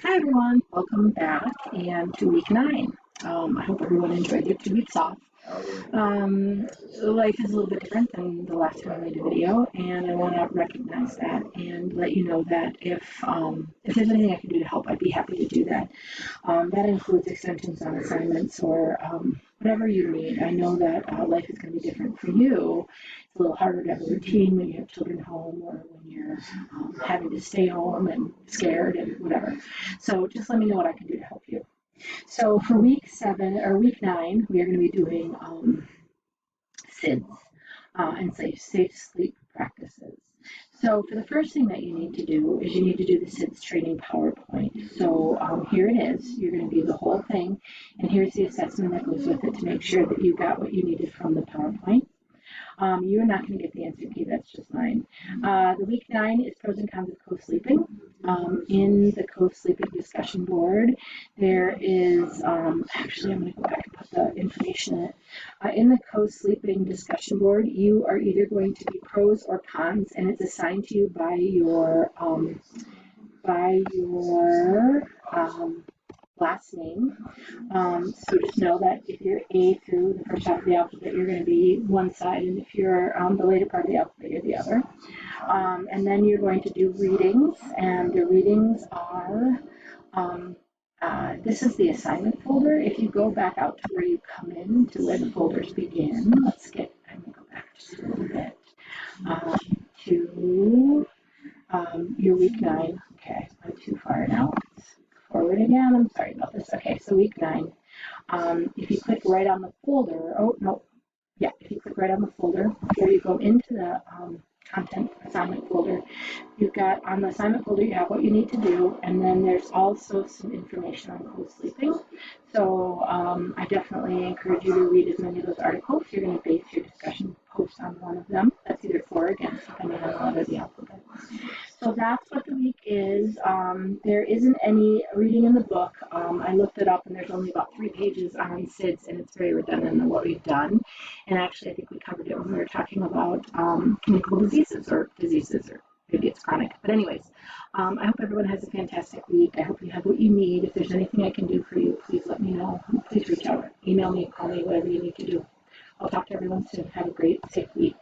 Hi everyone, welcome back and to week 9. I hope everyone enjoyed their 2 weeks off. Life is a little bit different than the last time I made a video, and I want to recognize that and let you know that if there's anything I can do to help, I'd be happy to do that. That includes extensions on assignments or whatever you need. I know that life is going to be different for you. It's a little harder to have a routine when you have children home or when you're having to stay home and scared and whatever. So just let me know what I can do to help you. So for week 9, we are going to be doing SIDS and safe sleep practices. So for the first thing that you need to do is you need to do the SIDS training PowerPoint. So here it is. You're going to do the whole thing, and here's the assessment that goes with it to make sure that you got what you needed from the PowerPoint. You're not going to get the answer key, that's just mine. The week 9 is pros and cons of co-sleeping. In the co-sleeping discussion board, there is, actually I'm going to go back and put the information in it. In the co-sleeping discussion board, you are either going to be pros or cons, and it's assigned to you by your last name. So just know that if you're A through the first half of the alphabet, you're going to be one side, and if you're the later part of the alphabet, you're the other. And then you're going to do readings, and the readings are, this is the assignment folder. If you go back out to where you come in to where the folders begin, I'm going to go back just a little bit to your week 9. Okay, I went too far now. Forward again. I'm sorry about this. Okay, so week 9. If you click right on the folder, if you click right on the folder, before you go into the content assignment folder, you've got on the assignment folder, you have what you need to do, and then there's also some information on co-sleeping. So I definitely encourage you to read as many of those articles. You're going to base your discussion post on one of them. That's either for or against, depending on the letter of the alphabet. So that's what the week is. There isn't any reading in the book. I looked it up, and there's only about 3 pages on SIDS, and it's very redundant in what we've done. And actually, I think we covered it when we were talking about communicable diseases, or maybe it's chronic. But anyways, I hope everyone has a fantastic week. I hope you have what you need. If there's anything I can do for you, please let me know. Please reach out. Email me, call me, whatever you need to do. I'll talk to everyone soon. Have a great, safe week.